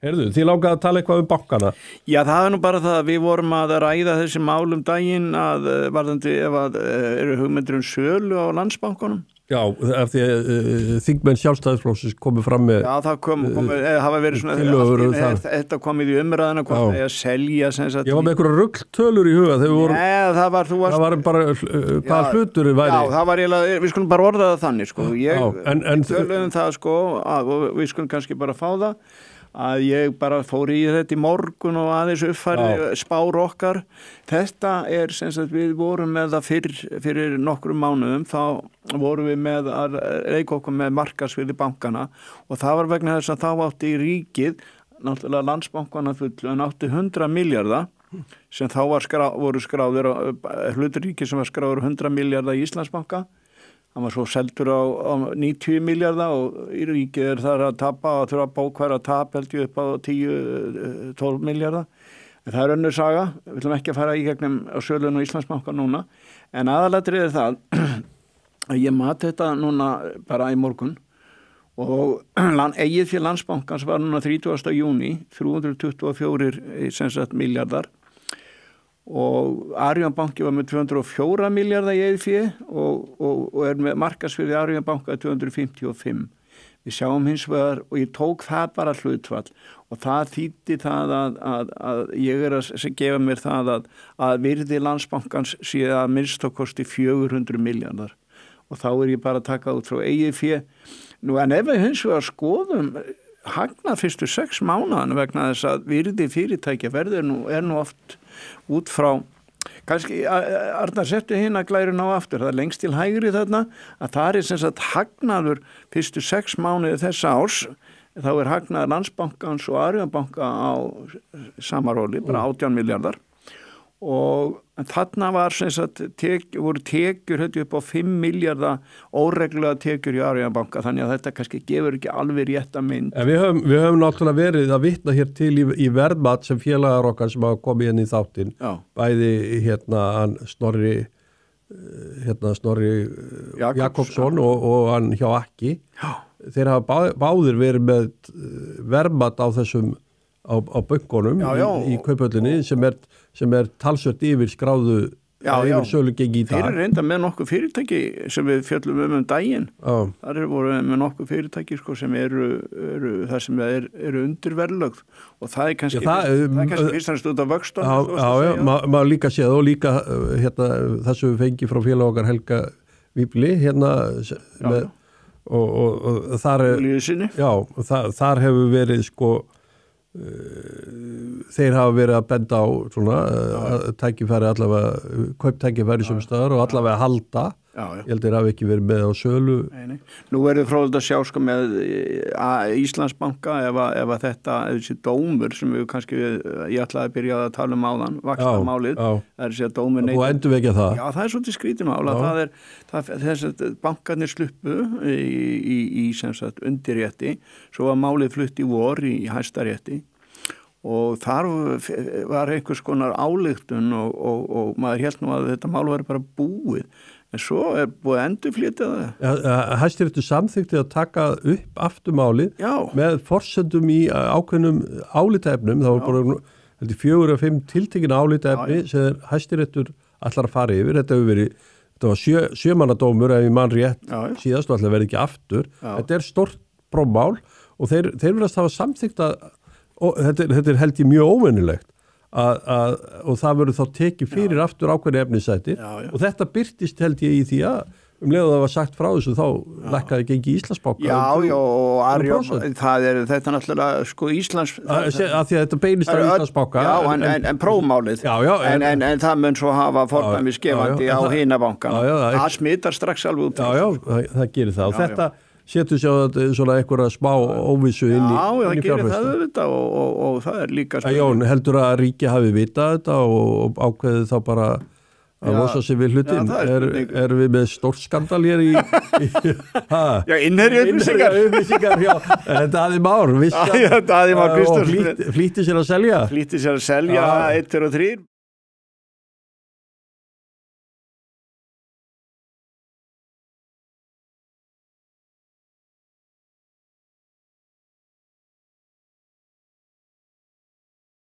Heyrðu, þið langaði að tala eitthvað bankana? Já, það nú bara það að við vorum að ræða þessi málum daginn að varðandi ef að eru hugmyndir sölu á Landsbankanum. Já, af því að þingmenn Sjálfstæðisflokksins komið fram með... Já, það hafa verið svona... Þetta komið í umræðina hvort að selja... Ég var með einhverja rugltölur í huga þegar við vorum... Nei, það var bara hvaða hlutur væri... Já, það var eiginlega... Við skulum bara orða það þannig, sko. Töluðum það, sko, og við skulum kannski bara fá það að ég bara fór í þetta í morgun og aðeins uppfæri spár okkar. Þetta sem sagt við vorum með það fyrir nokkrum mánuðum, þá vorum við með að reika okkur með markaðsvirði bankana og það var vegna þess að þá átti í ríkið, náttúrulega Landsbankana fullu, en átti 100 milljarða sem þá voru skráður, hlutur ríkið sem var skráður 100 milljarða í Íslandsbanka. Hann var svo seldur á 90 milljarða og í ríkið þar að tapa og þurfa að bókværa tap held ég upp á 10-12 milljarða. En það önnur saga, við viljum ekki að fara í gegnum á sölun og Íslandsbanka núna. En aðalatrið það að ég mat þetta núna bara í morgun og eigið fyrir Landsbankans var núna 30. júní 324 milljarðar. Og Arion banki var með 204 milljarða í eigið fé og með markaðsvirði Arion banka 255. Við sjáum hins vegar og ég tók það bara hlutfall og það þýddi það að ég að gefa mér það að virði Landsbankans sé að minnst á kosti 400 milljarðar og þá ég bara að taka út frá eigið fé. Nú en ef við hins vegar skoðum hagnar fyrstu 6 mánaðan vegna þess að virði fyrirtækja verður er nú oft út frá, kannski Arnar settu hérna glærun á aftur, það lengst til hægri þarna, að það sem sagt hagnaður fyrstu 6 mánuði þessa árs, þá hagnaður Landsbankans og Arion banka á samaróli, bara 18 milljarðar og þarna var sem sagt voru tekjur upp á 5 milljarða óreglulega tekjur í Arion banka, þannig að þetta kannski gefur ekki alveg rétta mynd. En við höfum náttúrulega verið að vitna hér til í verðmat sem félagar okkar sem hafa komið inn í þáttinn, bæði Snorri Jakobsson og hann hjá Akki. Þeir hafa báðir verið með verðmat á þessum á bönkunum í Kauphöllinni sem talsvert yfir skráðu yfir sölugengi í dag. Þeir reynda með nokkuð fyrirtæki sem við fjöllum daginn. Þar voru með nokkuð fyrirtæki sko, sem eru það sem eru undir verðlögð og það kannski fyrst hann stúta vöxt maður líka séð og líka það sem við fengi frá félag okkar Helga Víbli og þar hefur verið sko þeir hafa verið að benda á svona tækifæri allavega kauptækifæri sem staðar og allavega halda. Ég held þeir hafa ekki verið með á sölu. Nei. Nú verður fróðilegt að sjá sko með Íslandsbanka ef þetta þessi dómur sem við kannski ég ætlaði að byrja að tala áðan vaxtamálið, það þessi að dómur og endurvekja það. Já, það svolítið skrítið mál að þessi bankarnir sluppu í sem sagt undirrétti, svo var málið flutt í vor í Hæstarétti og þar var einhvers konar ályktun og maður hélt nú að þetta mál var bara búið. En svo búið að endurflytja það. Hæstiréttur samþykkti að taka upp afturmálið með forsendum í ákveðnum álitaefnum. Það var bara 4-5 tiltekin álitaefni sem Hæstiréttur ætlar að fara yfir. Þetta var 7-mannadómur ef ég man rétt síðast og ætlar að verða ekki aftur. Þetta stort prófmál og þeir viljast hafa samþykkt að þetta held ég mjög óvenjulegt. Og það verður þá tekið fyrir aftur ákveðni efnisættir og þetta birtist held ég í því að leið að það var sagt frá þessu þá lækkaði gengi Íslandsbanka. Og Arion, þetta náttúrulega sko Íslands... Af því að þetta beinist af Íslandsbanka. En prófmálið. En það mun svo hafa fordæmisgefandi á hina bankana. Það smittar strax alveg út. Það gerir það og þetta setur sér svona einhverja smá óvissu inn í fjárfesta. Það gerir það auðvitað og það líka... Jón, heldur að ríki hafi vitað þetta og ákveðið þá bara að losa sig við hlutin? Er við með stórt skandal hér í innherju upplýsingar, Daði Már, Daði Már og flýtti sér að selja. Flýtti sér að selja 1 og 3.